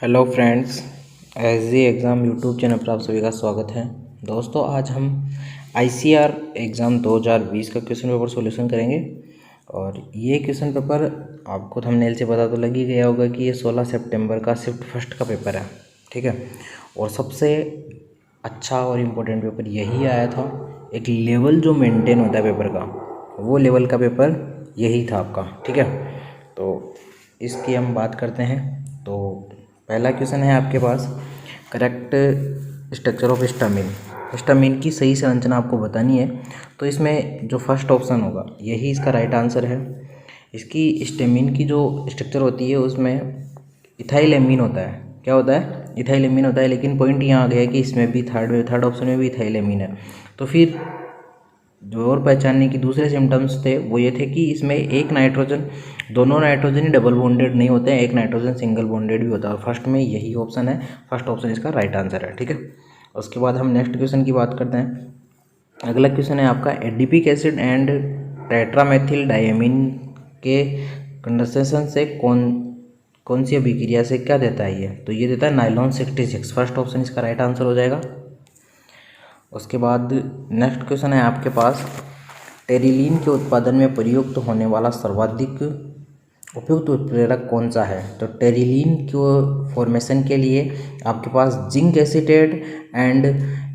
Hello friends, SG exam YouTube channel पर आप सभी का स्वागत है। दोस्तों, आज हम आईसीआर एग्ज़ाम 2020 का क्वेश्चन पेपर सॉल्यूशन करेंगे। और ये क्वेश्चन पेपर आपको थंबनेल से पता तो लग ही गया होगा कि ये 16 सितंबर का शिफ्ट फर्स्ट का पेपर है, ठीक है। और सबसे अच्छा और इम्पोर्टेंट पेपर यही आया था। एक लेवल जो मेंटेन होता है पेपर का, वो लेवल का पेपर यही था आपका, ठीक है। तो इसकी हम बात करते हैं। तो पहला क्वेश्चन है आपके पास, correct structure of histamine. Histamine की सही संरचना आपको बतानी है। तो इसमें जो फर्स्ट ऑप्शन होगा यही इसका राइट आंसर है। इसकी हिस्टामिन की जो स्ट्रक्चर होती है उसमें इथाइलेमिन होता है। क्या होता है? इथाइलेमिन होता है। लेकिन पॉइंट यहाँ आ गया कि इसमें भी थर्ड ऑप्शन में भी इथाइलेमिन है। तो फिर जो और पहचानने की दूसरे सिम्टम्स थे वो ये थे कि इसमें एक नाइट्रोजन, दोनों नाइट्रोजन ही डबल बॉन्डेड नहीं होते हैं, एक नाइट्रोजन सिंगल बॉन्डेड भी होता है। और फर्स्ट में यही ऑप्शन है, फर्स्ट ऑप्शन इसका राइट आंसर है, ठीक है। उसके बाद हम नेक्स्ट क्वेश्चन की बात करते हैं। अगला क्वेश्चन है आपका, adipic acid and tetramethyl diamine के कंडेंसेशन से कौन सी अभिक्रिया से क्या देता है ये? तो ये देता है नाइलॉन 66। फर्स्ट ऑप्शन इसका राइट आंसर हो जाएगा। उसके बाद नेक्स्ट क्वेश्चन है आपके पास, टेरिलीन के उत्पादन में प्रयुक्त होने वाला सर्वाधिक उपयुक्त उत्प्रेरक कौन सा है? तो टेरिलीन के फॉर्मेशन के लिए आपके पास zinc acetate and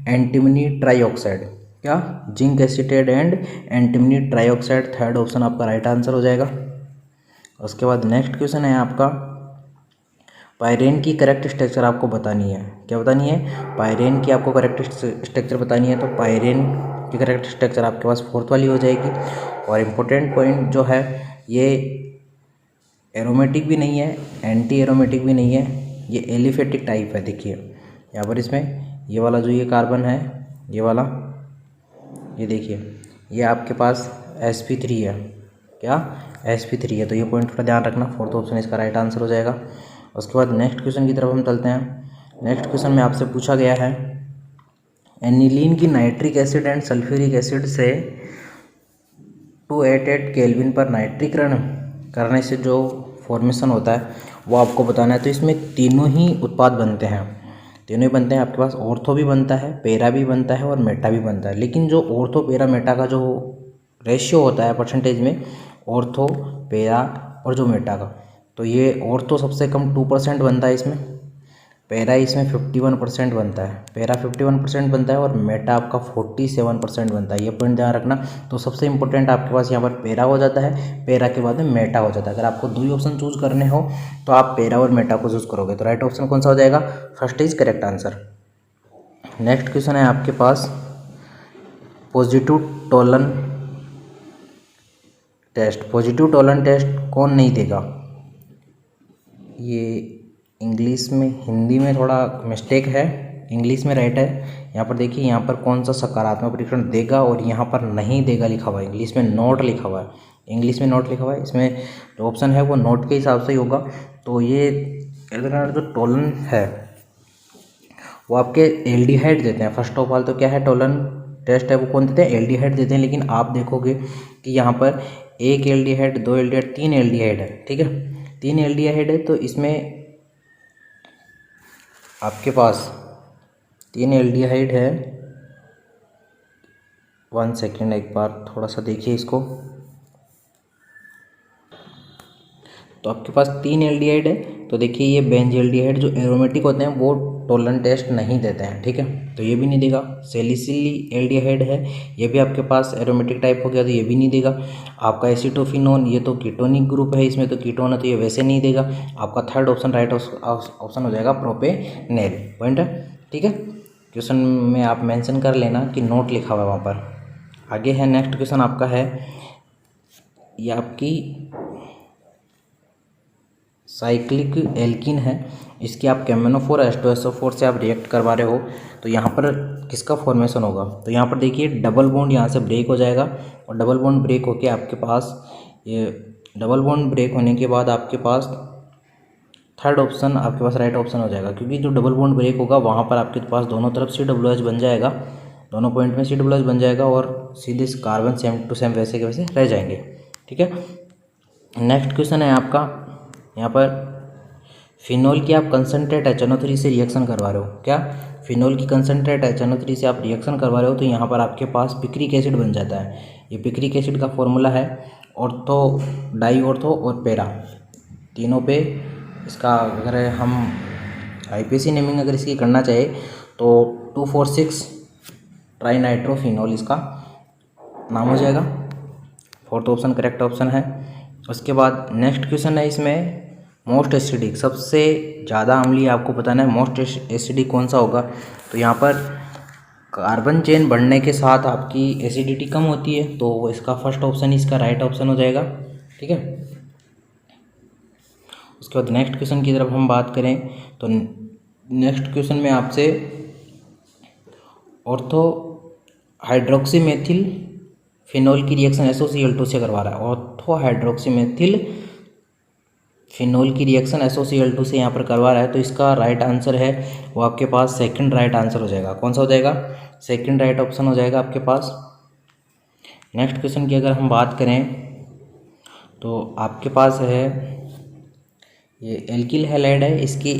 antimony trioxide, क्या zinc acetate and antimony trioxide, third option आपका राइट आंसर हो जाएगा। उसके बाद नेक्स्ट क्वेश्चन है आपका, पायरेन की करेक्ट स्ट्रक्चर आपको बतानी है। क्या बतानी है? पायरेन की आपको करेक्ट स्ट्रक्चर बतानी है। तो पायरेन की करेक्ट स्ट्रक्चर आपके पास फोर्थ वाली हो जाएगी। और इम्पोर्टेंट पॉइंट जो है, ये एरोमेटिक भी नहीं है, एंटी एरोमेटिक भी नहीं है, ये एलिफेटिक टाइप है। देखिए यहाँ पर इसमें ये वाला जो ये कार्बन है, ये वाला, ये देखिए ये आपके पास sp3 है। क्या? sp3 है। तो ये पॉइंट थोड़ा ध्यान रखना, फोर्थ ऑप्शन इसका राइट आंसर हो जाएगा। उसके बाद नेक्स्ट क्वेश्चन की तरफ हम चलते हैं। नेक्स्ट क्वेश्चन में आपसे पूछा गया है, एनिलीन की nitric acid and sulphuric acid से 288 केल्विन पर नाइट्रीकरण करने से जो फॉर्मेशन होता है वो आपको बताना है। तो इसमें तीनों ही उत्पाद बनते हैं, तीनों ही बनते हैं। आपके पास ऑर्थो भी बनता है, पेरा भी बनता है और मेटा भी बनता है। लेकिन जो ऑर्थो पेरा मेटा का जो रेशियो होता है परसेंटेज में, ऑर्थो पेरा और जो मेटा का, तो ये ऑर्थो सबसे कम 2% बनता है इसमें, पेरा इसमें 51% बनता है, पेरा 51% बनता है और मेटा आपका 47% बनता है। ये पॉइंट ध्यान रखना। तो सबसे इंपॉर्टेंट आपके पास यहाँ पर पेरा हो जाता है, पेरा के बाद में मेटा हो जाता है। अगर आपको दो ही ऑप्शन चूज करने हो तो आप पेरा और मेटा को चूज करोगे। तो राइट ऑप्शन कौन सा हो जाएगा? First is correct answer. Next question है आपके पास, positive Tollens test. Positive Tollens test कौन नहीं देगा? ये इंग्लिश में, हिंदी में थोड़ा मिस्टेक है, इंग्लिश में राइट है। यहाँ पर देखिए, यहाँ पर कौन सा सकारात्मक परीक्षण देगा और यहाँ पर नहीं देगा लिखा हुआ है। इंग्लिश में नॉट लिखा हुआ है, इंग्लिश में नॉट लिखा हुआ है। इसमें जो ऑप्शन है वो नॉट के हिसाब से ही होगा। तो ये जो टोलन है वो आपके एल्डिहाइड देते हैं। फर्स्ट ऑफ ऑल तो क्या है, टोलन टेस्ट है वो कौन देते हैं? एल्डिहाइड देते हैं। लेकिन आप देखोगे कि यहाँ पर एक एल्डिहाइड, दो एल्डिहाइड, तीन एल्डिहाइड है, ठीक है, तीन एल्डिहाइड है। तो इसमें आपके पास तीन एल्डिहाइड है। 1 सेकेंड, एक बार थोड़ा सा देखिए इसको। तो आपके पास तीन एल्डिहाइड है। तो देखिए ये बेंजील्डिहाइड जो एरोमेटिक होते हैं वो टोलन टेस्ट नहीं देते हैं, ठीक है, तो ये भी नहीं देगा। सेलिसिली एल्डिहाइड है, ये भी आपके पास एरोमेटिक टाइप हो गया, तो ये भी नहीं देगा। आपका एसिटोफिनोन, ये तो कीटोनिक ग्रुप है, इसमें तो कीटोन है, तो ये वैसे नहीं देगा। आपका थर्ड ऑप्शन राइट ऑप्शन हो जाएगा, प्रोपेनेल। पॉइंट है, ठीक है। क्वेश्चन में आप मेंशन कर लेना कि नोट लिखा हुआ है वहाँ पर। आगे है नेक्स्ट क्वेश्चन आपका है, ये आपकी साइक्लिक एल्किन है, इसकी आप कैमेनोफोर एस्टोएसोफोर से आप रिएक्ट करवा रहे हो। तो यहाँ पर किसका फॉर्मेशन होगा? तो यहाँ पर देखिए डबल बॉन्ड यहाँ से ब्रेक हो जाएगा और डबल बॉन्ड ब्रेक होके आपके पास, ये डबल बॉन्ड ब्रेक होने के बाद आपके पास थर्ड ऑप्शन आपके पास राइट ऑप्शन हो जाएगा। क्योंकि जो डबल बॉन्ड ब्रेक होगा वहाँ पर आपके पास दोनों तरफ COOH बन जाएगा, दोनों पॉइंट में COOH बन जाएगा और सीधे कार्बन सेम टू सेम वैसे के वैसे रह जाएंगे, ठीक है। नेक्स्ट क्वेश्चन है आपका, यहाँ पर फिनोल की आप कंसनट्रेट HNO3 से रिएक्शन करवा रहे हो, क्या फिनोल की कंसनट्रेट HNO3 से आप रिएक्शन करवा रहे हो, तो यहाँ पर आपके पास पिक्रिक एसिड बन जाता है। ये पिक्रिक एसिड का फॉर्मूला है ऑर्थो, डाई ऑर्थो और पैरा तीनों पे। इसका अगर हम IPAC नेमिंग अगर इसकी करना चाहे तो 2,4,6 ट्राइनाइट्रोफिनॉल इसका नाम हो जाएगा। फोर्थ ऑप्शन करेक्ट ऑप्शन है। उसके बाद नेक्स्ट क्वेश्चन है इसमें मोस्ट एसिडिक, सबसे ज़्यादा अम्लीय आपको बताना है मोस्ट एसिडिक कौन सा होगा। तो यहाँ पर कार्बन चेन बढ़ने के साथ आपकी एसिडिटी कम होती है, तो इसका फर्स्ट ऑप्शन इसका राइट ऑप्शन हो जाएगा, ठीक है। उसके बाद नेक्स्ट क्वेश्चन की तरफ हम बात करें तो नेक्स्ट क्वेश्चन में आपसे ऑर्थो हाइड्रोक्सीमेथिल फिनोल की रिएक्शन SOCl2 से करवा रहा है। ऑर्थो हाइड्रोक्सीमेथिल फिनोल की रिएक्शन SOCl2 से यहाँ पर करवा रहा है, तो इसका राइट आंसर है वो आपके पास सेकंड राइट आंसर हो जाएगा। कौन सा हो जाएगा? सेकंड राइट ऑप्शन हो जाएगा आपके पास। नेक्स्ट क्वेश्चन की अगर हम बात करें तो आपके पास है ये एल्किल हैलाइड है, इसकी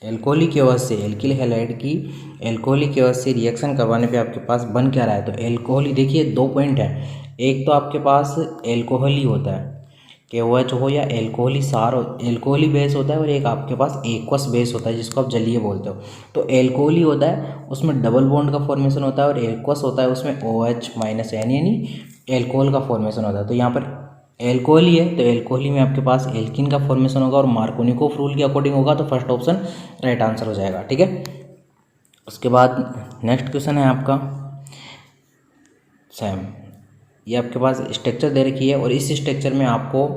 एल्कोहलिक एवज से एल्किल हैलाइड की एल्कोहलिक एवज से रिएक्शन करवाने पे आपके पास बन क्या रहा है। तो एल्कोहली देखिए 2 पॉइंट है, एक तो आपके पास एल्कोहली होता है KOH हो या एल्कोहली सार हो, एल्कोहली बेस होता है, और एक आपके पास एक्वस बेस होता है जिसको आप जलीय बोलते हो। तो एल्कोहली होता है उसमें डबल बॉन्ड का फॉर्मेशन होता है, और एक्वस होता है उसमें OH - N यानी एल्कोहल का फॉर्मेशन होता है। तो यहाँ पर एल्कोहली है तो एल्कोहली में आपके पास एल्किन का फॉर्मेशन होगा और मार्कोनिकोव रूल के अकॉर्डिंग होगा, तो फर्स्ट ऑप्शन राइट आंसर हो जाएगा, ठीक है। उसके बाद नेक्स्ट क्वेश्चन है आपका सेम, ये आपके पास स्ट्रक्चर दे रखी है और इस स्ट्रक्चर में आपको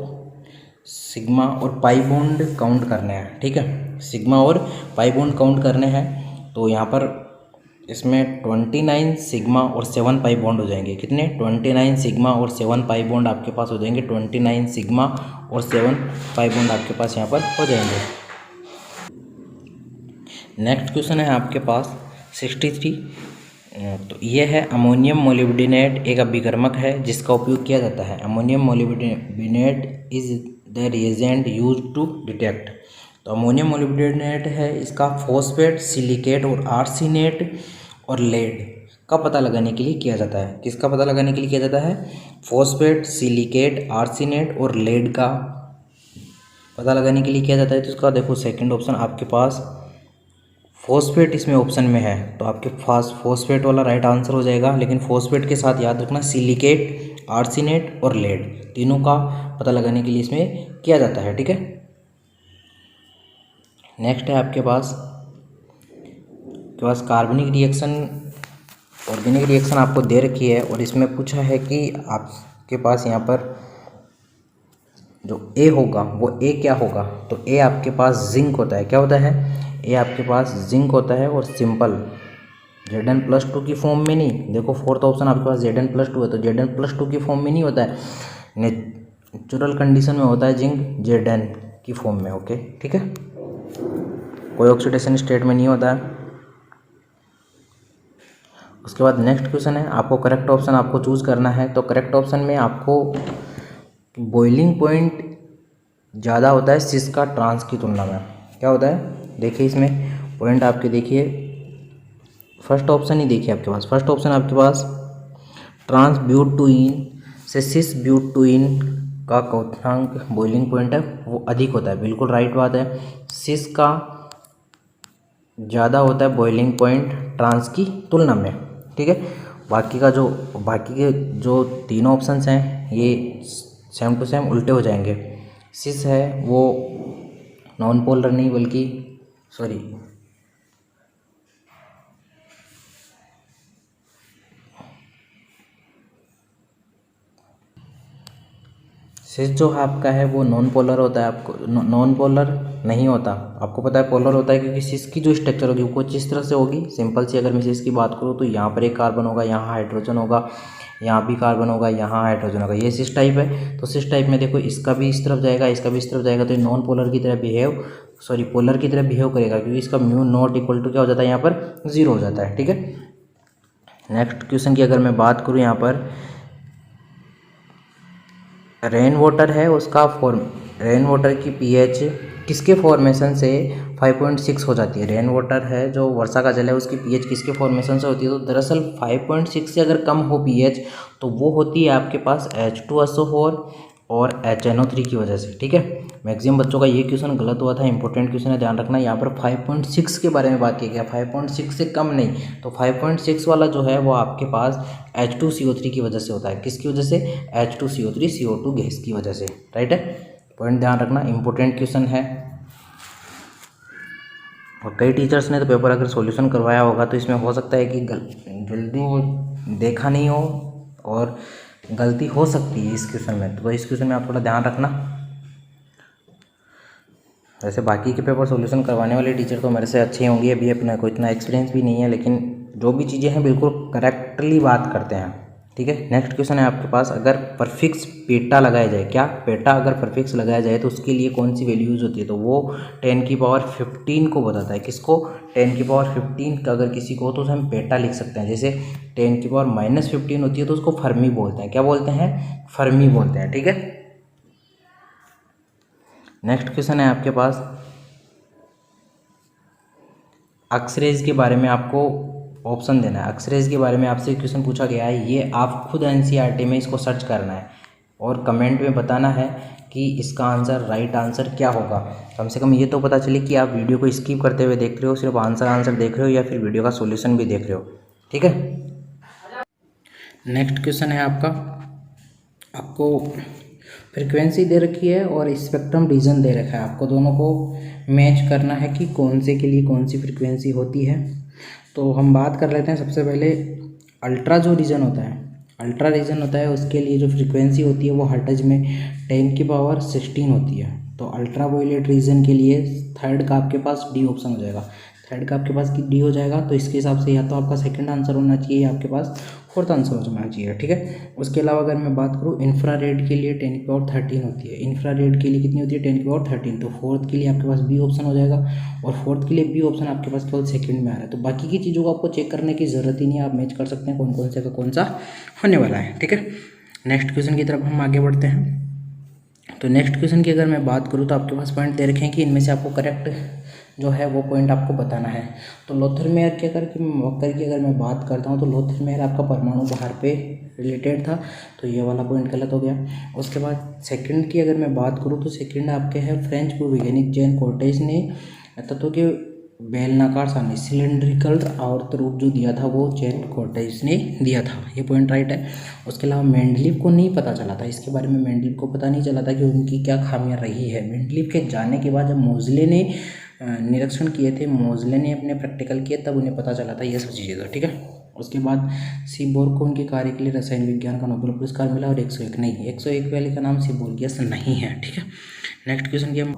सिग्मा और पाई बॉन्ड काउंट करने हैं, ठीक है। सिग्मा और पाई बॉन्ड काउंट करने हैं, तो यहाँ पर इसमें 29 सिग्मा और 7 पाई बॉन्ड हो जाएंगे। कितने? 29 सिग्मा और 7 पाई बॉन्ड आपके पास हो जाएंगे। 29 सिग्मा और 7 पाई बॉन्ड आपके पास यहाँ पर हो जाएंगे। नेक्स्ट क्वेश्चन है आपके पास 63, तो ये है अमोनियम मोलिब्डेनेट एक अभिकर्मक है जिसका उपयोग किया जाता है। Ammonium molybdate is the reagent use to detect. तो अमोनियम मोलिब्डेनेट है, इसका फॉस्फेट, सिलिकेट और आर्सेनेट और लेड का पता लगाने के लिए किया जाता है। किसका पता लगाने के लिए किया जाता है? फॉस्फेट, सिलिकेट, आर्सेनेट और लेड का पता लगाने के लिए किया जाता है। तो इसका देखो सेकंड ऑप्शन आपके पास फॉस्फेट इसमें ऑप्शन में है, तो आपके पास फॉस्फेट वाला राइट आंसर हो जाएगा। लेकिन फॉस्फेट के साथ याद रखना सिलिकेट, आर्सेनेट और लेड तीनों का पता लगाने के लिए इसमें किया जाता है, ठीक है। नेक्स्ट है आपके पास कार्बनिक रिएक्शन, ऑर्गेनिक रिएक्शन आपको दे रखी है और इसमें पूछा है कि आपके पास यहाँ पर जो ए होगा वो ए क्या होगा। तो ए आपके पास जिंक होता है। क्या होता है? ए आपके पास जिंक होता है और सिंपल Zn+2 की फॉर्म में नहीं। देखो फोर्थ ऑप्शन आपके पास Zn+2 है, तो Zn+2 की फॉर्म में नहीं होता है, नेचुरल कंडीशन में होता है जिंक Zn की फॉर्म में, ओके, ठीक है। कोई ऑक्सीडेशन स्टेट में नहीं होता है। उसके बाद नेक्स्ट क्वेश्चन है, आपको करेक्ट ऑप्शन आपको चूज़ करना है। तो करेक्ट ऑप्शन में आपको बॉइलिंग पॉइंट ज़्यादा होता है सिस का ट्रांस की तुलना में। क्या होता है? देखिए इसमें पॉइंट आपके देखिए, फर्स्ट ऑप्शन ही देखिए आपके पास। फर्स्ट ऑप्शन आपके पास ट्रांस ब्यूटुइन से सिस ब्यूटुइन का क्वथनांक बॉइलिंग पॉइंट है वो अधिक होता है। बिल्कुल राइट बात है, सिस का ज़्यादा होता है बॉइलिंग पॉइंट ट्रांस की तुलना में, ठीक है। बाकी के जो तीनों ऑप्शंस हैं ये सेम टू सेम उल्टे हो जाएंगे। सिस है वो नॉन पोलर नहीं बल्कि सिस जो है आपका है वो नॉन पोलर होता है। आपको नॉन पोलर नहीं होता, आपको पता है पोलर होता है, क्योंकि सिस की जो स्ट्रक्चर होगी वो कुछ इस तरह से होगी। सिंपल सी अगर मैं सिस की बात करूँ तो यहाँ पर एक कार्बन होगा, यहाँ हाइड्रोजन होगा, यहाँ भी कार्बन होगा, यहाँ हाइड्रोजन होगा। ये सिस टाइप है। तो सिस टाइप में देखो इसका भी इस तरफ जाएगा, इसका भी इस तरफ जाएगा, तो ये नॉन पोलर की तरह पोलर की तरह बिहेव करेगा, क्योंकि इसका म्यू नॉट इक्वल टू क्या हो जाता है यहाँ पर 0 हो जाता है, ठीक है। नेक्स्ट क्वेश्चन की अगर मैं बात करूँ, यहाँ पर रेन वाटर है उसका रेन वाटर की pH किसके फॉर्मेशन से 5.6 हो जाती है? रेन वाटर है जो वर्षा का जल है, उसकी पीएच किसके फॉर्मेशन से होती है? तो दरअसल 5.6 से अगर कम हो पीएच तो वो होती है आपके पास H2SO4 और HNO3 की वजह से। ठीक है, मैक्सिमम बच्चों का ये क्वेश्चन गलत हुआ था, इंपॉर्टेंट क्वेश्चन है, ध्यान रखना। यहाँ पर 5.6 के बारे में बात की गया, 5.6 से कम नहीं। तो 5.6 वाला जो है वो आपके पास H2CO3 की वजह से होता है। किसकी वजह से? H2CO3 CO2 गैस की वजह से। राइट है, पॉइंट ध्यान रखना, इंपॉर्टेंट क्वेश्चन है। और कई टीचर्स ने तो पेपर अगर सॉल्यूशन करवाया होगा तो इसमें हो सकता है कि जल्दी वो देखा नहीं हो और गलती हो सकती है इस क्वेश्चन में, तो इस क्वेश्चन में आप थोड़ा ध्यान रखना। वैसे बाकी के पेपर सॉल्यूशन करवाने वाले टीचर तो मेरे से अच्छे होंगे, अभी अपना कोई इतना एक्सपीरियंस भी नहीं है, लेकिन जो भी चीज़ें हैं बिल्कुल करेक्टली बात करते हैं। ठीक है, नेक्स्ट क्वेश्चन है आपके पास, अगर परफिक्स पेटा लगाया जाए, क्या पेटा अगर परफिक्स लगाया जाए तो उसके लिए कौन सी वैल्यू यूज होती है? तो वो 10⁻15 को बताता है। किसको? 10⁻15 का अगर किसी को हो तो उसे हम पेटा लिख सकते हैं। जैसे 10⁻−15 होती है तो उसको फर्मी बोलते हैं। क्या बोलते हैं? फर्मी बोलते हैं। ठीक है, नेक्स्ट क्वेश्चन है आपके पास, अक्सरेज के बारे में आपको ऑप्शन देना है। अक्सरेज के बारे में आपसे क्वेश्चन पूछा गया है, ये आप खुद एनसीईआरटी में इसको सर्च करना है और कमेंट में बताना है कि इसका आंसर, राइट आंसर क्या होगा। कम से कम ये तो पता चले कि आप वीडियो को स्किप करते हुए देख रहे हो, सिर्फ आंसर देख रहे हो, या फिर वीडियो का सॉल्यूशन भी देख रहे हो। ठीक है, नेक्स्ट क्वेश्चन है आपको फ्रीक्वेंसी दे रखी है और स्पेक्ट्रम रीजन दे रखा है। आपको दोनों को मैच करना है कि कौन से के लिए कौन सी फ्रीक्वेंसी होती है। तो हम बात कर लेते हैं सबसे पहले अल्ट्रा जो रीजन होता है, अल्ट्रा रीजन होता है उसके लिए जो फ्रीक्वेंसी होती है वो हर्ट्ज में 10⁻16 होती है। तो अल्ट्रा वायलेट रीजन के लिए थर्ड का आपके पास डी ऑप्शन हो जाएगा। थर्ड का आपके पास डी हो जाएगा, तो इसके हिसाब से या तो आपका सेकंड आंसर होना चाहिए या आपके पास फोर्थ आंसर होना चाहिए। ठीक है, उसके अलावा अगर मैं बात करूँ इंफ्रारेड के लिए 10⁻13 होती है। इंफ्रारेड के लिए कितनी होती है? 10⁻13। तो फोर्थ के लिए आपके पास बी ऑप्शन हो जाएगा, और फोर्थ के लिए बी ऑप्शन आपके पास केवल सेकंड में आ रहा है। तो बाकी की चीज़ों को आपको चेक करने की ज़रूरत ही नहीं है, आप मैच कर सकते हैं कौन कौन से का कौन सा होने वाला है। ठीक है, नेक्स्ट क्वेश्चन की तरफ हम आगे बढ़ते हैं। तो नेक्स्ट क्वेश्चन की अगर मैं बात करूँ तो आपके पास पॉइंट दे रखे हैं कि इनमें से आपको करेक्ट जो है वो पॉइंट आपको बताना है। तो लोथरमेयर के वक्र की अगर मैं बात करता हूँ तो लोथरमेयर आपका परमाणु भार पे रिलेटेड था, तो ये वाला पॉइंट गलत हो गया। उसके बाद सेकंड की अगर मैं बात करूँ तो सेकंड आपके है फ्रेंच भूवैज्ञानिक जैन कोर्टेज ने तत्व के बेलनाकार सारणी सिलेंड्रिकल आवर्त रूप जो दिया था वो जैन कोर्टेज ने दिया था, ये पॉइंट राइट है। उसके अलावा मेंडलीव को नहीं पता चला था, इसके बारे में मेंडलीव को पता नहीं चला था कि उनकी क्या खामियां रही है। मेंडलीव के जाने के बाद जब मोजले ने निरीक्षण किए थे, मोजले ने अपने प्रैक्टिकल किए, तब उन्हें पता चला था ये सब चीज़ें। ठीक है, उसके बाद सीबोर्ग को उनके कार्य के लिए रसायन विज्ञान का नोबेल पुरस्कार मिला, और 101 नहीं, 101 वाले का नाम सीबोर्गियस नहीं है। ठीक है, नेक्स्ट क्वेश्चन की हम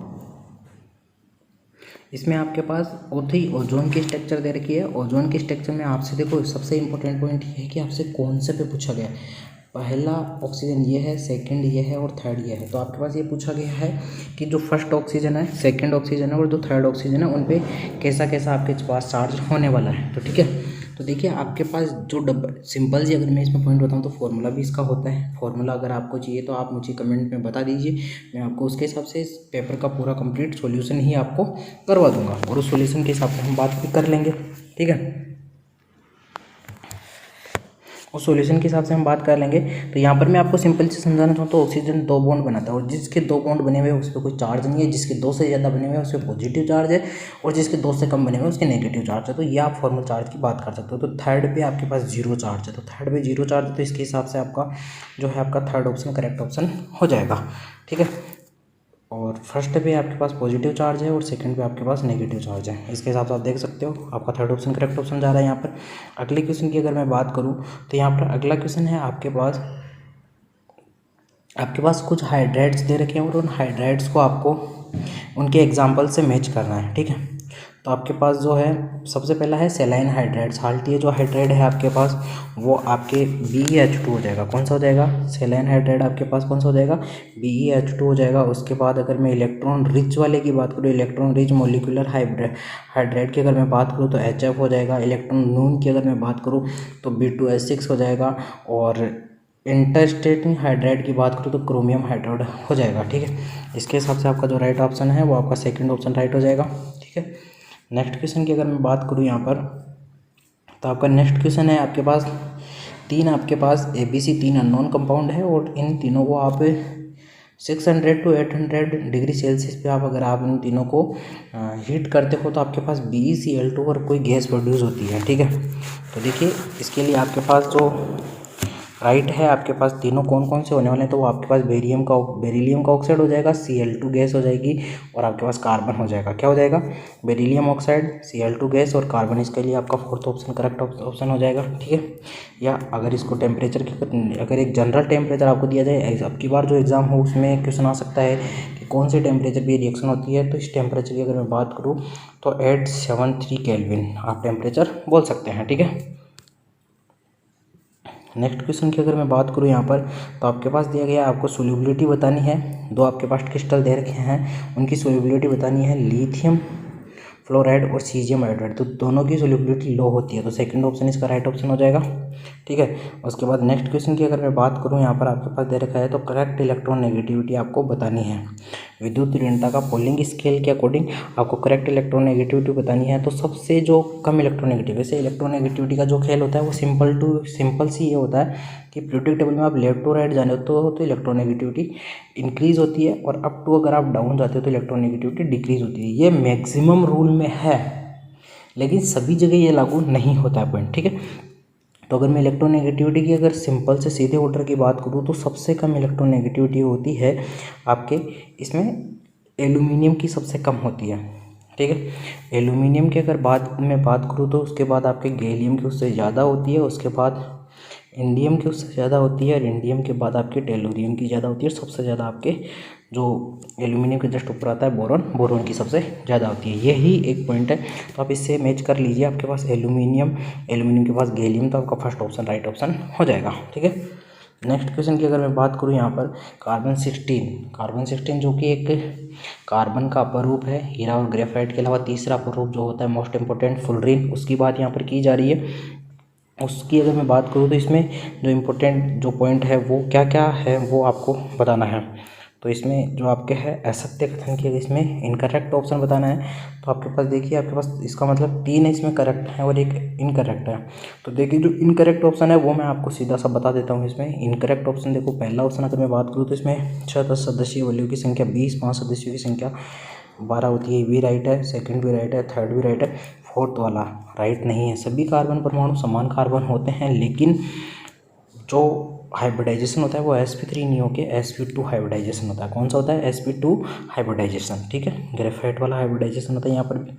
इसमें आपके पास ओथी ओजोन की स्ट्रक्चर दे रखी है। ओजोन के स्ट्रक्चर में आपसे देखो सबसे इंपॉर्टेंट पॉइंट ये है कि आपसे कौन से पे पूछा गया है। पहला ऑक्सीजन ये है, सेकंड ये है और थर्ड ये है। तो आपके पास ये पूछा गया है कि जो फर्स्ट ऑक्सीजन है, सेकंड ऑक्सीजन है और जो थर्ड ऑक्सीजन है उन पे कैसा कैसा आपके पास चार्ज होने वाला है। तो ठीक है, तो देखिए आपके पास जो सिंपल जी अगर मैं इसमें पॉइंट बताऊँ तो फॉर्मूला भी इसका होता है। फॉर्मूला अगर आपको चाहिए तो आप मुझे कमेंट में बता दीजिए, मैं आपको उसके हिसाब से इस पेपर का पूरा कंप्लीट सॉल्यूशन ही आपको करवा दूंगा, और उस सॉल्यूशन के हिसाब से हम बात भी कर लेंगे। ठीक है, उस सॉल्यूशन के हिसाब से हम बात कर लेंगे। तो यहाँ पर मैं आपको सिंपल से समझाना चाहूँ तो ऑक्सीजन 2 बॉन्ड बनाता है, और जिसके 2 बॉन्ड बने हुए हैं उस पर कोई चार्ज नहीं है, जिसके 2 से ज़्यादा बने हुए हैं उस पर पॉजिटिव चार्ज है, और जिसके 2 से कम बने हुए हैं उसके नेगेटिव चार्ज है। तो ये आप फॉर्मल चार्ज की बात कर सकते हो। तो थर्ड पे आपके पास 0 चार्ज है, तो थर्ड पे 0 चार्ज है, तो इसके हिसाब से आपका जो है आपका थर्ड ऑप्शन करेक्ट ऑप्शन हो जाएगा। ठीक है, और फर्स्ट पे आपके पास पॉजिटिव चार्ज है और सेकंड पे आपके पास नेगेटिव चार्ज है। इसके हिसाब से आप देख सकते हो आपका थर्ड ऑप्शन करेक्ट ऑप्शन जा रहा है यहाँ पर। अगले क्वेश्चन की अगर मैं बात करूँ तो यहाँ पर अगला क्वेश्चन है आपके पास कुछ हाइड्रेट्स दे रखे हैं और उन हाइड्रेट्स को आपको उनके एग्जाम्पल से मैच करना है। ठीक है, तो आपके पास जो है सबसे पहला है सेलाइन हाइड्रेट। साल्ट ये जो हाइड्रेट है आपके पास वो आपके BeH2 हो जाएगा। कौन सा हो जाएगा? सेलाइन हाइड्रेट आपके पास कौन सा हो जाएगा? BeH2 हो जाएगा। उसके बाद अगर मैं इलेक्ट्रॉन रिच वाले की बात करूँ, इलेक्ट्रॉन रिच मोलिकुलर हाइड्रेट की अगर मैं बात करूँ तो HF हो जाएगा। इलेक्ट्रॉन नून की अगर मैं बात करूँ तो B2H6 हो जाएगा। और इंटरस्टेटिंग हाइड्राइड की बात करूँ तो क्रोमियम हाइड्राइड हो जाएगा। ठीक है, इसके हिसाब से आपका जो राइट ऑप्शन है वो आपका सेकंड ऑप्शन राइट हो जाएगा। ठीक है, नेक्स्ट क्वेश्चन की अगर मैं बात करूँ यहाँ पर, तो आपका नेक्स्ट क्वेश्चन है आपके पास आपके पास ABC 3 अननोन कंपाउंड है और इन तीनों को आप 600 to 800 डिग्री सेल्सियस पे आप अगर आप इन तीनों को हीट करते हो तो आपके पास BeCl2 और कोई गैस प्रोड्यूस होती है। ठीक है, तो देखिए इसके लिए आपके पास जो राइट है, आपके पास तीनों कौन कौन से होने वाले हैं, तो वो आपके पास बेरिलियम का ऑक्साइड हो जाएगा, Cl2 गैस हो जाएगी और आपके पास कार्बन हो जाएगा। क्या हो जाएगा? बेरिलियम ऑक्साइड, Cl2 गैस और कार्बन। इसके लिए आपका फोर्थ ऑप्शन करेक्ट ऑप्शन हो जाएगा। ठीक है, या अगर इसको टेम्परेचर की अगर एक जनरल टेम्परेचर आपको दिया जाए, अब की बार जो एग्जाम हो उसमें क्वेश्चन आ सकता है कि कौन से टेम्परेचर पर रिएक्शन होती है, तो इस टेम्परेचर की अगर मैं बात करूँ तो 873 केल्विन आप टेम्परेचर बोल सकते हैं। ठीक है, नेक्स्ट क्वेश्चन की अगर मैं बात करूँ यहाँ पर, तो आपके पास दिया गया आपको सोल्यूबिलिटी बतानी है। दो आपके पास क्रिस्टल दे रखे हैं, उनकी सोल्यूबिलिटी बतानी है, लिथियम फ्लोराइड और सीजियम आयोडाइड। तो दोनों की सोल्यूबिलिटी लो होती है, तो सेकंड ऑप्शन इसका राइट ऑप्शन हो जाएगा। ठीक है, उसके बाद नेक्स्ट क्वेश्चन की अगर मैं बात करूँ यहाँ पर आपके पास दे रखा है, तो करेक्ट इलेक्ट्रॉन नेगेटिविटी आपको बतानी है। विद्युत ऋणता का पोलिंग स्केल के अकॉर्डिंग आपको करेक्ट इलेक्ट्रॉन नेगेटिविटी बतानी है। तो सबसे जो कम इलेक्ट्रोनेगेटिव, वैसे इलेक्ट्रोनेगेटिविटी का जो खेल होता है वो सिंपल सी ये होता है कि पीरियोडिक टेबल में आप लेफ्ट टू राइट जाने तो इलेक्ट्रोनेगेटिविटी इंक्रीज होती है और अप टू अगर आप डाउन जाते हो तो इलेक्ट्रोनेगेटिविटी डिक्रीज होती है। ये मैक्सिमम रूल में है, लेकिन सभी जगह ये लागू नहीं होता है पॉइंट। ठीक है, तो अगर मैं इलेक्ट्रोनेगेटिविटी की अगर सिंपल से सीधे ऑर्डर की बात करूँ तो सबसे कम इलेक्ट्रोनेगेटिविटी होती है आपके इसमें एल्यूमिनियम की सबसे कम होती है। ठीक है, एल्यूमिनियम की अगर बात करूँ तो उसके बाद आपके गैलियम की उससे ज़्यादा होती है, उसके बाद इंडियम की उससे ज़्यादा होती है और इंडियम के बाद आपके टेलोरियम की ज़्यादा होती है और सबसे ज़्यादा आपके जो एल्यूमिनियम के जस्ट ऊपर आता है बोरॉन की सबसे ज़्यादा होती है। यही एक पॉइंट है, तो आप इससे मैच कर लीजिए। आपके पास एल्यूमिनियम के पास गैलियम, तो आपका फर्स्ट ऑप्शन राइट ऑप्शन हो जाएगा। ठीक है, नेक्स्ट क्वेश्चन की अगर मैं बात करूँ यहाँ पर कार्बन 16 जो कि एक कार्बन का अपर रूप है, हीरा और ग्रेफाइट के अलावा तीसरा अपर रूप जो होता है मोस्ट इंपॉर्टेंट फुलरिन, उसकी बात यहाँ पर की जा रही है। उसकी अगर मैं बात करूँ तो इसमें जो इम्पोर्टेंट जो पॉइंट है वो क्या क्या है वो आपको बताना है। तो इसमें जो आपके है असत्य कथन की, इसमें इनकरेक्ट ऑप्शन बताना है। तो आपके पास देखिए, आपके पास इसका मतलब 3 इसमें करेक्ट है और एक इनकरेक्ट है। तो देखिए जो इनकरेक्ट ऑप्शन है वो मैं आपको सीधा सा बता देता हूँ। इसमें इनकरेक्ट ऑप्शन देखो, पहला ऑप्शन अगर मैं बात करूँ तो इसमें 6 सदस्यीय वैल्यू की संख्या 20, 5 सदस्यों की संख्या 12 होती है, भी राइट है, सेकंड भी राइट है, थर्ड भी राइट है, फोर्थ वाला राइट नहीं है। सभी कार्बन परमाणु समान कार्बन होते हैं, लेकिन जो हाइब्रिडाइजेशन होता है वो sp3 नहीं होके sp2 हाइब्रिडाइजेशन होता है। कौन सा होता है? sp2 hybridisation. ठीक है, ग्रेफाइट वाला हाइब्रिडाइजेशन होता है यहाँ पर भी।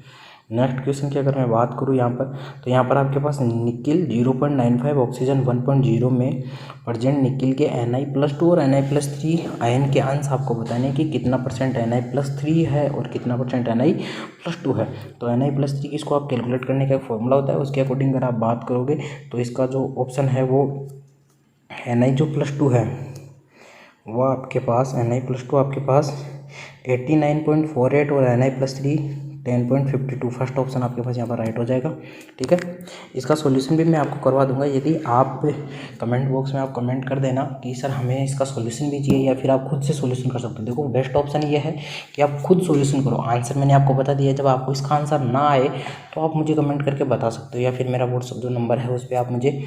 नेक्स्ट क्वेश्चन की अगर मैं बात करूँ यहाँ पर, तो यहाँ पर आपके पास निकिल 0.95, ऑक्सीजन 1.0 में प्रेजेंट निकिल के Na+2 और Na+3 आयन के अंश आपको बताने कि कितना परसेंट Na+3 है और कितना परसेंट Na+2 है। तो Na+3 की इसको आप कैलकुलेट करने का एक फॉर्मूला होता है, उसके अकॉर्डिंग अगर आप बात करोगे तो इसका जो ऑप्शन है वो Na जो +2 है वो आपके पास Na+2 आपके पास 89.48 और Na+3 10.52, फर्स्ट ऑप्शन आपके पास यहाँ पर राइट हो जाएगा। ठीक है, इसका सॉल्यूशन भी मैं आपको करवा दूंगा। यदि आप कमेंट बॉक्स में आप कमेंट कर देना कि सर हमें इसका सॉल्यूशन भी चाहिए, या फिर आप खुद से सॉल्यूशन कर सकते हो। देखो बेस्ट ऑप्शन ये है कि आप खुद सॉल्यूशन करो। आंसर मैंने आपको बता दिया, जब आपको इसका आंसर ना आए तो आप मुझे कमेंट करके बता सकते हो, या फिर मेरा व्हाट्सअप जो नंबर है उस पर आप मुझे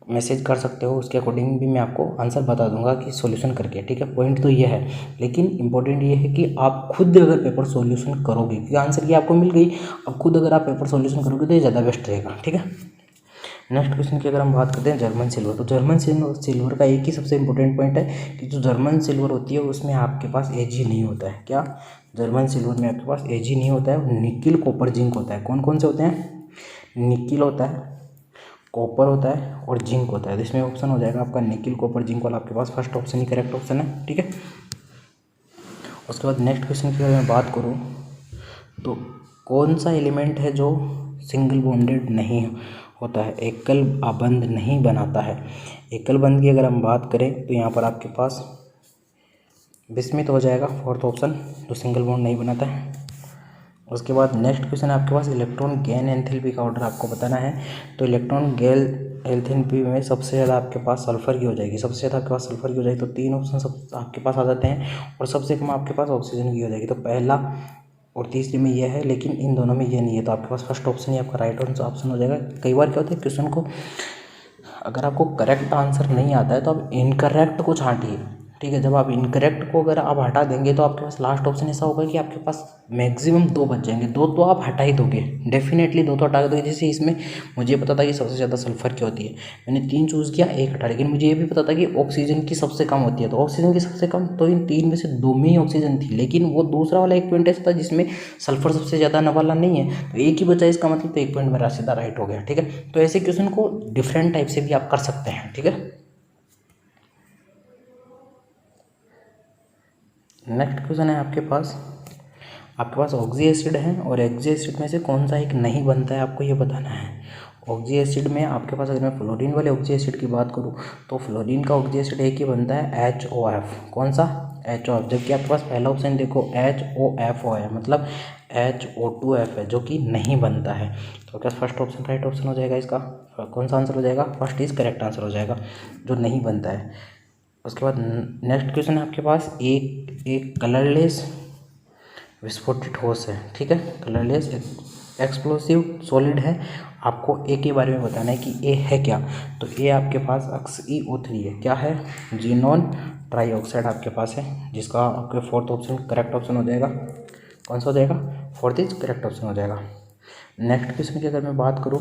मैसेज कर सकते हो। उसके अकॉर्डिंग भी मैं आपको आंसर बता दूंगा कि सॉल्यूशन करके। ठीक है, पॉइंट तो ये है, लेकिन इंपॉर्टेंट ये है कि आप खुद अगर पेपर सॉल्यूशन करोगे, क्योंकि आंसर की आपको मिल गई, अब खुद अगर आप पेपर सॉल्यूशन करोगे तो ये ज़्यादा बेस्ट रहेगा। ठीक है, नेक्स्ट क्वेश्चन की अगर हम बात करते हैं जर्मन सिल्वर, तो जर्मन सिल्वर का एक ही सबसे इंपॉर्टेंट पॉइंट है कि जो जर्मन सिल्वर होती है उसमें आपके पास Ag नहीं होता है। क्या? जर्मन सिल्वर में आपके पास Ag नहीं होता है, निकिल कॉपर जिंक होता है। कौन कौन से होते हैं? निकिल होता है, कॉपर होता है और जिंक होता है। इसमें ऑप्शन हो जाएगा आपका निकिल कॉपर जिंक वाला, आपके पास फर्स्ट ऑप्शन ही करेक्ट ऑप्शन है। ठीक है, उसके बाद नेक्स्ट क्वेश्चन की अगर मैं बात करूँ तो कौन सा एलिमेंट है जो सिंगल बॉन्डेड नहीं होता है, एकल आबंध नहीं बनाता है? एकल बंध की अगर हम बात करें तो यहाँ पर आपके पास बिस्मिथ हो जाएगा, फोर्थ ऑप्शन, जो सिंगल बॉन्ड नहीं बनाता है। उसके बाद नेक्स्ट क्वेश्चन है आपके पास इलेक्ट्रॉन गेन एंथैल्पी का ऑर्डर आपको बताना है। तो इलेक्ट्रॉन गेन एल्थेन में सबसे ज़्यादा आपके पास सल्फर की हो जाएगी, सबसे ज़्यादा आपके पास सल्फर की हो जाएगी तो 3 ऑप्शन सब आपके पास आ जाते हैं, और सबसे कम आपके पास ऑक्सीजन की हो जाएगी। तो पहला और तीसरे में ये है, लेकिन इन दोनों में ये नहीं है, तो आपके पास फर्स्ट ऑप्शन ही आपका राइट ऑप्शन हो जाएगा। कई बार क्या होता है, क्वेश्चन को अगर आपको करेक्ट आंसर नहीं आता है तो आप इनकरेक्ट को छांटिए, ठीक है। जब आप इनकरेक्ट को अगर आप हटा देंगे तो आपके पास लास्ट ऑप्शन ऐसा होगा कि आपके पास मैक्सिमम 2 बच जाएंगे, 2 तो आप हटा ही दोगे, डेफिनेटली 2 तो हटा दोगे। जैसे इसमें मुझे पता था कि सबसे ज़्यादा सल्फर की होती है, मैंने 3 चूज़ किया, 1 हटा, लेकिन मुझे ये भी पता था कि ऑक्सीजन की सबसे कम होती है, तो ऑक्सीजन की सबसे कम, तो इन 3 में से 2 में ही ऑक्सीजन थी, लेकिन वो दूसरा वाला एक पॉइंट ऐसा था जिसमें सल्फर सबसे ज़्यादा वाला नहीं है, तो एक ही बचा, इसका मतलब तो 1 पॉइंट मेरा सीधा राइट हो गया, ठीक है। तो ऐसे क्वेश्चन को डिफरेंट टाइप से भी आप कर सकते हैं, ठीक है। नेक्स्ट क्वेश्चन है आपके पास ऑक्सी एसिड है, और ऑक्सी एसिड में से कौन सा एक नहीं बनता है, आपको ये बताना है। ऑक्सी एसिड में आपके पास, अगर मैं फ्लोरीन वाले ऑक्सी एसिड की बात करूँ तो फ्लोरीन का ऑक्सी एसिड एक ही बनता है, HOF। कौन सा? HOF। जबकि आपके पास पहला ऑप्शन देखो HOFO है, मतलब HO2F है, जो कि नहीं बनता है। तो क्या फर्स्ट ऑप्शन राइट ऑप्शन हो जाएगा इसका? कौन सा आंसर हो जाएगा? फर्स्ट इज करेक्ट आंसर हो जाएगा, जो नहीं बनता है। उसके बाद नेक्स्ट क्वेश्चन है आपके पास, एक कलरलेस विस्फोटित ठोस है, ठीक है, कलरलेस एक्सप्लोसिव सॉलिड है। आपको ए के बारे में बताना है कि ए है क्या। तो ए आपके पास XeO3 है, क्या है? जीनोन ट्राईऑक्साइड आपके पास है, जिसका आपके फोर्थ ऑप्शन करेक्ट ऑप्शन हो जाएगा। कौन सा हो जाएगा? फोर्थ इज करेक्ट ऑप्शन हो जाएगा। नेक्स्ट क्वेश्चन की अगर मैं बात करूँ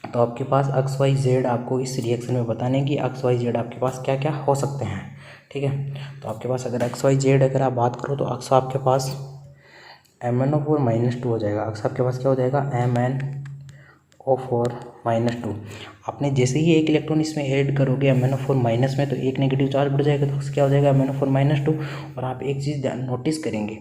तो आपके पास XYZ आपको इस रिएक्शन में बताने की XYZ आपके पास क्या क्या हो सकते हैं, ठीक है। तो आपके पास अगर XYZ अगर आप बात करो तो अक्स आपके पास MnO4 - 2 हो जाएगा। अक्स आपके पास क्या हो जाएगा? MnO4 - 2। आपने जैसे ही एक इलेक्ट्रॉन इसमें ऐड करोगे MnO4 माइनस में, तो एक नेगेटिव चार्ज बढ़ जाएगा, तो क्या हो जाएगा? MnO4 - 2। और आप एक चीज़ नोटिस करेंगे,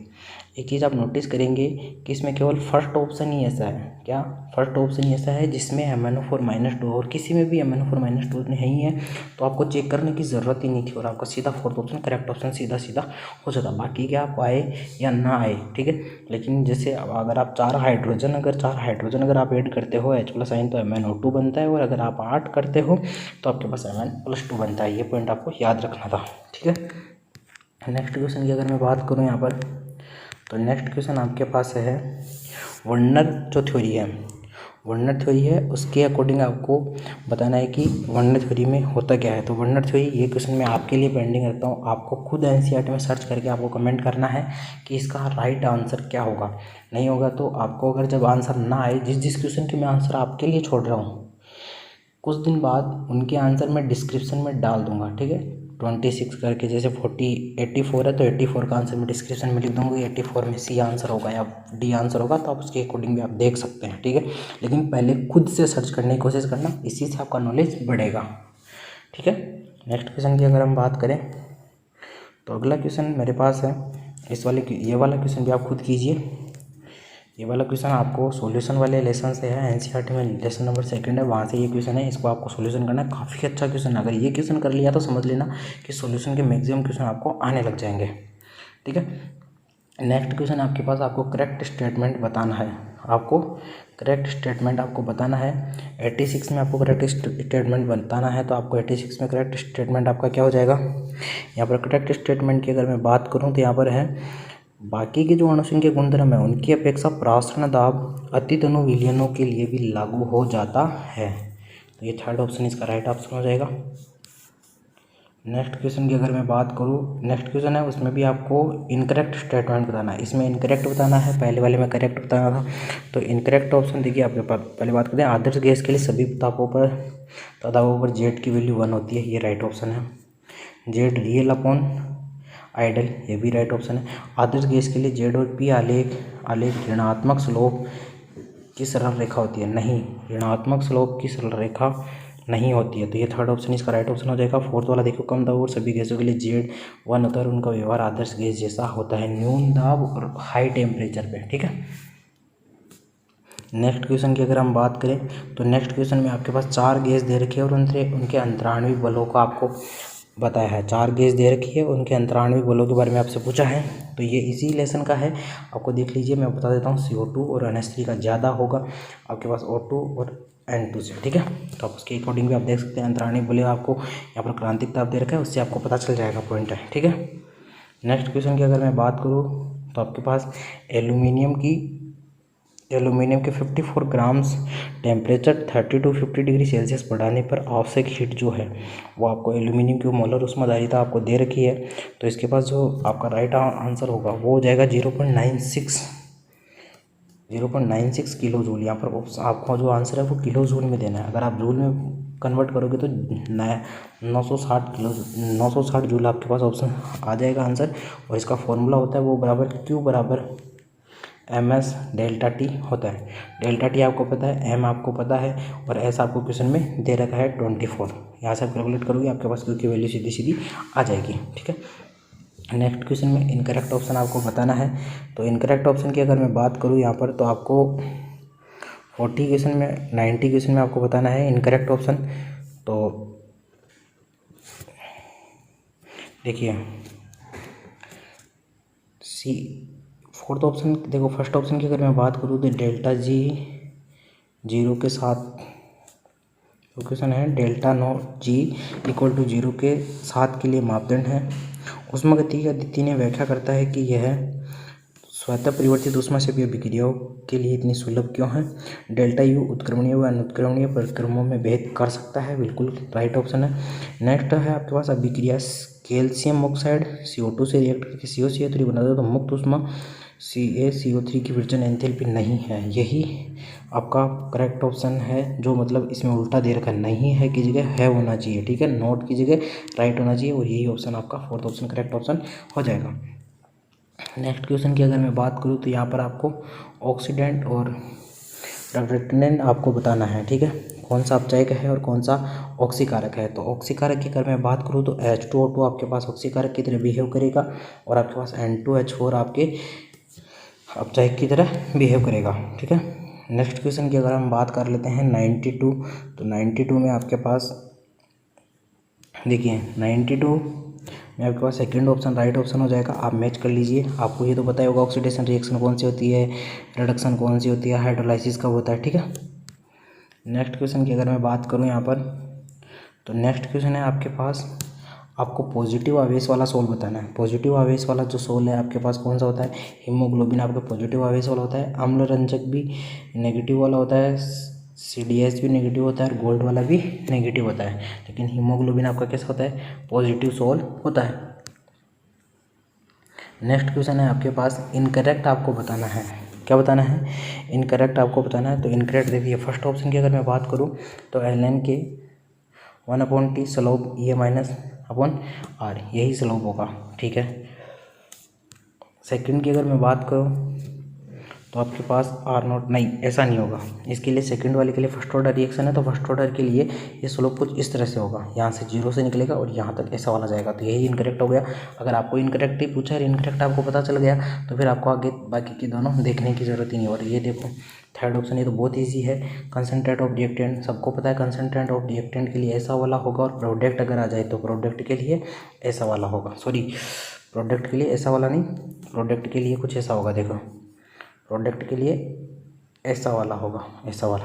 आप नोटिस करेंगे कि इसमें केवल फर्स्ट ऑप्शन ही ऐसा है, क्या? फर्स्ट ऑप्शन ही ऐसा है जिसमें MnO4 - 2, और किसी में भी MnO4 - 2 नहीं है, तो आपको चेक करने की ज़रूरत ही नहीं थी, और आपका सीधा फोर्थ ऑप्शन करेक्ट ऑप्शन सीधा हो जाता। बाकी क्या आपको आए या ना आए, ठीक है। लेकिन जैसे अगर आप 4 हाइड्रोजन अगर आप ऐड करते हो H+ आयन, तो MnO2 बनता है, और अगर आप 8 करते हो तो आपके पास Mn+2 बनता है। ये पॉइंट आपको याद रखना था, ठीक है। नेक्स्ट क्वेश्चन की अगर मैं बात करूँ यहाँ पर, तो नेक्स्ट क्वेश्चन आपके पास है वर्नर जो थ्योरी है, वर्नर थ्योरी है, उसके अकॉर्डिंग आपको बताना है कि वर्नर थ्योरी में होता क्या है। तो वर्नर थ्योरी, ये क्वेश्चन मैं आपके लिए पेंडिंग रखता हूँ, आपको खुद NCERT में सर्च करके आपको कमेंट करना है कि इसका राइट आंसर क्या होगा। नहीं होगा तो आपको, अगर जब आंसर ना आए, जिस क्वेश्चन के मैं आंसर आपके लिए छोड़ रहा हूँ, कुछ दिन बाद उनके आंसर मैं डिस्क्रिप्शन में डाल दूंगा, ठीक है। 26 करके, जैसे 84 है तो 84 का आंसर मैं डिस्क्रिप्शन में लिख दूंगा कि 84 में C आंसर होगा या D आंसर होगा, तो आप उसके अकॉर्डिंग भी आप देख सकते हैं, ठीक है। लेकिन पहले खुद से सर्च करने की कोशिश करना, इसी से आपका नॉलेज बढ़ेगा, ठीक है। नेक्स्ट क्वेश्चन की अगर हम बात करें तो अगला क्वेश्चन मेरे पास है, ये वाला क्वेश्चन भी आप खुद कीजिए। ये वाला क्वेश्चन आपको सॉल्यूशन वाले लेसन से है, NCERT में लेसन नंबर 2 है, वहाँ से ये क्वेश्चन है, इसको आपको सॉल्यूशन करना है। काफ़ी अच्छा क्वेश्चन है, अगर ये क्वेश्चन कर लिया तो समझ लेना कि सॉल्यूशन के मैक्सिमम क्वेश्चन आपको आने लग जाएंगे, ठीक है। नेक्स्ट क्वेश्चन आपके पास, आपको करेक्ट स्टेटमेंट बताना है, आपको करेक्ट स्टेटमेंट आपको बताना है। 86 में आपको करेक्ट स्टेटमेंट बताना है, तो आपको 86 में करेक्ट स्टेटमेंट आपका क्या हो जाएगा? यहाँ पर करेक्ट स्टेटमेंट की अगर मैं बात करूँ तो यहाँ पर है, बाकी के जो अणुसंख्या गुणधर्म है उनकी अपेक्षा प्रासरण दाब अतितनु विलयनों के लिए भी लागू हो जाता है। तो ये थर्ड ऑप्शन इसका राइट ऑप्शन हो जाएगा। नेक्स्ट क्वेश्चन की अगर मैं बात करूँ, नेक्स्ट क्वेश्चन है उसमें भी आपको इनकरेक्ट स्टेटमेंट बताना है। इसमें इनकरेक्ट बताना है, पहले वाले में करेक्ट बताना था। तो इनकरेक्ट ऑप्शन देखिए आपके पास, पहले बात करते हैं, आदर्श गैस के लिए सभी तापों पर जेड की वैल्यू 1 होती है, ये राइट ऑप्शन है। जेड रियल अपॉन आइडल, ये भी राइट ऑप्शन है। आदर्श गैस के लिए जेड और पी आलेख ऋणात्मक स्लोप की सरल रेखा होती है, नहीं, ऋणात्मक स्लोप की सरल रेखा नहीं होती है, तो ये थर्ड ऑप्शन इसका राइट ऑप्शन हो जाएगा। फोर्थ वाला देखो, कम दाब और सभी गैसों के लिए जेड 1 होता है और उनका व्यवहार आदर्श गैस जैसा होता है, न्यून दाब और हाई टेम्परेचर पे, ठीक है। नेक्स्ट क्वेश्चन की अगर हम बात करें तो नेक्स्ट क्वेश्चन में आपके पास 4 गैस दे रखे हैं और उनके अंतराणविक बलों का आपको बताया है। 4 गैस दे रखी है, उनके अंतराणविक बलों के बारे में आपसे पूछा है, तो ये इसी लेसन का है, आपको देख लीजिए। मैं बता देता हूँ, CO2 और NH3 का ज़्यादा होगा आपके पास, O2 और N2 से, ठीक है। तो आप उसके अकॉर्डिंग भी आप देख सकते हैं। अंतराणी बोले आपको यहाँ पर क्रांतिक ताप दे रखा है, उससे आपको पता चल जाएगा पॉइंट है, ठीक है। नेक्स्ट क्वेश्चन की अगर मैं बात करूँ तो आपके पास एल्यूमिनियम के 54 grams temperature 30 to 50 degree Celsius बढ़ाने पर आवश्यक हीट जो है वो आपको एल्यूमिनियम की मोलर ऊष्माधारिता आपको दे रखी है। तो इसके पास जो आपका राइट आंसर होगा वो हो जाएगा 0.96 किलो जूल। यहाँ पर आपको जो आंसर है वो किलो जूल में देना है। अगर आप जूल में कन्वर्ट करोगे तो 960 जूल आपके पास ऑप्शन आ जाएगा आंसर। और इसका फॉर्मूला होता है वो बराबर Q बराबर MS डेल्टा T होता है। डेल्टा T आपको पता है, M आपको पता है और S आपको क्वेश्चन में दे रखा है 24। यहाँ से आप कैलकुलेट करोगे आपके पास Q की वैल्यू सीधी सीधी आ जाएगी, ठीक है। नेक्स्ट क्वेश्चन में इनकरेक्ट ऑप्शन आपको बताना है। तो इनकरेक्ट ऑप्शन की अगर मैं बात करूँ यहाँ पर तो आपको 90 क्वेश्चन में आपको बताना है इनकरेक्ट ऑप्शन। तो देखिए फोर्थ ऑप्शन देखो, फर्स्ट ऑप्शन की अगर मैं बात करूँ तो डेल्टा G 0 के साथ क्वेश्चन है, delta not G equal to 0 के साथ के लिए मापदंड है। ऊष्मागतिकी ने व्याख्या करता है कि यह स्वतः परिवर्तित ऊष्माक्षेपीय अभिक्रियाओं के लिए इतनी सुलभ क्यों है। डेल्टा U उत्क्रमणीय व अनुत्क्रमणीय प्रक्रमों में भेद कर सकता है, बिल्कुल राइट ऑप्शन है। नेक्स्ट है आपके पास अभिक्रिया कैल्शियम ऑक्साइड CO2 से रिएक्ट करके CaCO3 बनाता है तो मुक्त ऊष्मा CaCO3 की विर्जन एंथैल्पी नहीं है। यही आपका करेक्ट ऑप्शन है, जो मतलब इसमें उल्टा दे रखा नहीं है की जगह है होना चाहिए, ठीक है। नोट की जगह राइट होना चाहिए और यही ऑप्शन आपका फोर्थ ऑप्शन करेक्ट ऑप्शन हो जाएगा। नेक्स्ट क्वेश्चन की अगर मैं बात करूँ तो यहाँ पर आपको ऑक्सीडेंट और रिडक्टेंट आपको बताना है, ठीक है। कौन सा अपचायक है और कौन सा ऑक्सीकारक है। तो ऑक्सीकारक की अगर मैं बात करूँ तो H2O2 आपके पास ऑक्सीकारक की तरह बिहेव करेगा और आपके पास N2H4 आपके अपचायक की तरह बिहेव करेगा, ठीक है। नेक्स्ट क्वेश्चन की अगर हम बात कर लेते हैं 92, तो 92 में आपके पास देखिए 92 में आपके पास सेकंड ऑप्शन राइट ऑप्शन हो जाएगा। आप मैच कर लीजिए, आपको ये तो पता ही होगा ऑक्सीडेशन रिएक्शन कौन सी होती है, रिडक्शन कौन सी होती है, हाइड्रोलाइसिस कब होता है, ठीक है। नेक्स्ट क्वेश्चन की अगर मैं बात करूँ यहाँ पर तो नेक्स्ट क्वेश्चन है आपके पास, आपको पॉजिटिव आवेश वाला सोल बताना है। पॉजिटिव आवेश वाला जो सोल है आपके पास कौन सा होता है, हीमोग्लोबिन आपका पॉजिटिव आवेश वाला होता है। अम्ल रंजक भी नेगेटिव वाला होता है, CDS भी नेगेटिव होता है और गोल्ड वाला भी नेगेटिव होता है, लेकिन हीमोग्लोबिन आपका कैसा होता है, पॉजिटिव सोल होता है। नेक्स्ट क्वेश्चन है आपके पास इनकरेक्ट आपको बताना है। क्या बताना है, इनकरेक्ट आपको बताना है। तो इनकरेक्ट देखिए फर्स्ट ऑप्शन की अगर मैं बात करूँ तो ln के 1/T स्लोप E-/R यही स्लोप होगा, ठीक है। सेकंड की अगर मैं बात करूँ तो आपके पास R0 नहीं, ऐसा नहीं होगा। इसके लिए सेकंड वाले के लिए फर्स्ट ऑर्डर रिएक्शन है तो फर्स्ट ऑर्डर के लिए ये स्लोप कुछ इस तरह से होगा, यहाँ से 0 से निकलेगा और यहाँ तक ऐसा वाला जाएगा, तो यही इनकरेक्ट हो गया। अगर आपको इनकरेक्ट ही पूछा है, इनकरेक्ट आपको पता चल गया तो फिर आपको आगे बाकी के दोनों देखने की ज़रूरत ही नहीं हो रही। ये देखो थर्ड ऑप्शन, ये तो बहुत ईजी है, कंसनट्रेट ऑफ रिएक्टेंट सबको पता है। कंसनट्रेट ऑफ रिएक्टेंट के लिए ऐसा वाला होगा और प्रोडक्ट अगर आ जाए तो प्रोडक्ट के लिए ऐसा वाला होगा, सॉरी प्रोडक्ट के लिए ऐसा वाला नहीं, प्रोडक्ट के लिए कुछ ऐसा होगा। देखो प्रोडक्ट के लिए ऐसा वाला होगा, ऐसा वाला,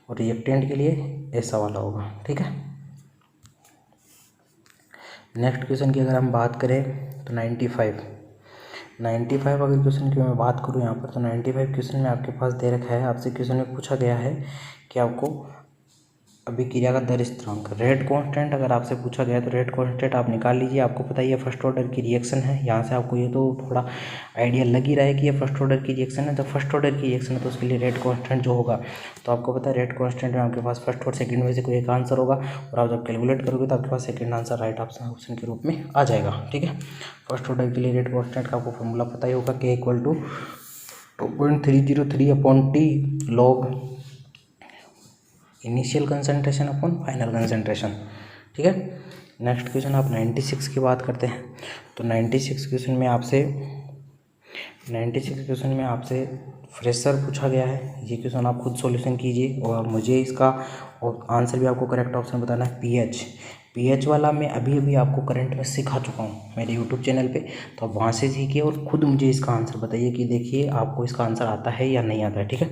और रिएक्टेंट के लिए ऐसा वाला होगा, ठीक है। नेक्स्ट क्वेश्चन की अगर हम बात करें तो 95 अगर क्वेश्चन की मैं बात करूँ यहाँ पर तो 95 क्वेश्चन में आपके पास दे रखा है, आपसे क्वेश्चन में पूछा गया है कि आपको अभिक्रिया का दर स्थिरांक रेट कांस्टेंट अगर आपसे पूछा गया तो रेट कांस्टेंट आप निकाल लीजिए। आपको पता ही है फर्स्ट ऑर्डर की रिएक्शन है, यहाँ से आपको ये तो थोड़ा आइडिया लग ही रहा है कि ये फर्स्ट ऑर्डर की रिएक्शन है। जब फर्स्ट ऑर्डर की रिएक्शन है तो उसके लिए रेट कांस्टेंट जो होगा, तो आपको पता है रेट कांस्टेंट में आपके पास फर्स्ट और सेकंड में से कोई एक आंसर होगा और आप जब कैलकुलेट करोगे तो आपके पास सेकंड आंसर राइट ऑप्शन के रूप में आ जाएगा, ठीक है। फर्स्ट ऑर्डर के लिए रेट कांस्टेंट का आपको फॉर्मूला पता ही होगा, K = 2.303/T log initial concentration upon final concentration, ठीक है। नेक्स्ट क्वेश्चन आप 96 की बात करते हैं तो 96 क्वेश्चन में आपसे फ्रेशर पूछा गया है। ये क्वेश्चन आप खुद सॉल्यूशन कीजिए और मुझे इसका आंसर भी आपको करेक्ट ऑप्शन बताना है। पीएच वाला मैं अभी आपको करंट में सिखा चुका हूँ मेरे यूट्यूब चैनल पे, तो आप वहाँ से सीखिए और ख़ुद मुझे इसका आंसर बताइए कि देखिए आपको इसका आंसर आता है या नहीं आता है, ठीक है।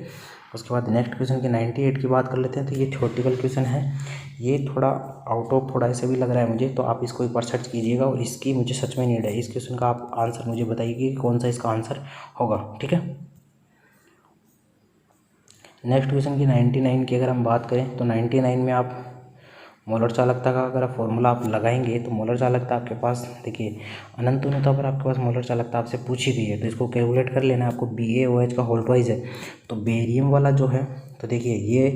उसके बाद नेक्स्ट क्वेश्चन की 98 की बात कर लेते हैं। तो ये थ्योरेटिकल क्वेश्चन है, ये थोड़ा आउट ऑफ थोड़ा ऐसे भी लग रहा है मुझे, तो आप इसको एक बार सर्च कीजिएगा और इसकी मुझे सच में नीड है। इस क्वेश्चन का आप आंसर मुझे बताइए कि कौन सा इसका आंसर होगा, ठीक है। नेक्स्ट क्वेश्चन की 99 की अगर हम बात करें तो 99 में आप मोलर चालकता का अगर आप फॉर्मूला आप लगाएंगे तो मोलर चालकता आपके पास देखिए अनंत अनुता पर आपके पास मोलर चालकता आपसे पूछी गई है, तो इसको कैलकुलेट कर लेना है आपको। BaOH का होल ट्वाइस है, तो बेरियम वाला जो है, तो देखिए ये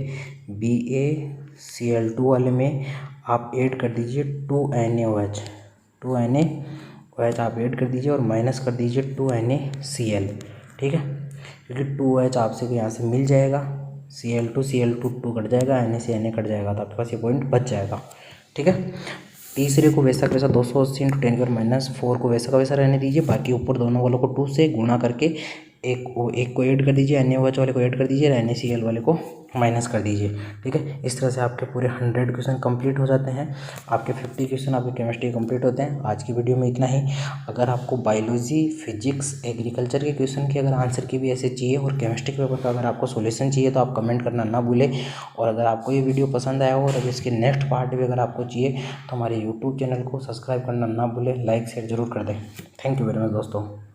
BaCl2 वाले में आप ऐड कर दीजिए 2NaOH, 2NaOH आप ऐड कर दीजिए और माइनस कर दीजिए 2NaCl, ठीक है, क्योंकि 2OH आपसे यहाँ से मिल जाएगा, Cl2 2 कट जाएगा, Na से Na कट जाएगा, तो आपके पास ये पॉइंट बच जाएगा, ठीक है। तीसरे को वैसा का वैसा 280 × 10⁻⁴ को वैसा का वैसा रहने दीजिए, बाकी ऊपर दोनों वालों को 2 से गुणा करके एक को ऐड कर दीजिए, NaOH वाले को ऐड कर दीजिए, NaCl वाले को माइनस कर दीजिए, ठीक है। इस तरह से आपके पूरे 100 क्वेश्चन कंप्लीट हो जाते हैं, आपके 50 क्वेश्चन आपके केमिस्ट्री कंप्लीट होते हैं। आज की वीडियो में इतना ही। अगर आपको बायोलॉजी, फिजिक्स, एग्रीकल्चर के क्वेश्चन की अगर आंसर की भी ऐसे चाहिए और केमिस्ट्री के पेपर का अगर आपको सोल्यूशन चाहिए तो आप कमेंट करना ना भूलें। और अगर आपको ये वीडियो पसंद आया हो और अगर इसके नेक्स्ट पार्ट भी अगर आपको चाहिए तो हमारे यूट्यूब चैनल को सब्सक्राइब करना ना भूलें, लाइक शेयर जरूर कर दें। थैंक यू वेरी मच दोस्तों।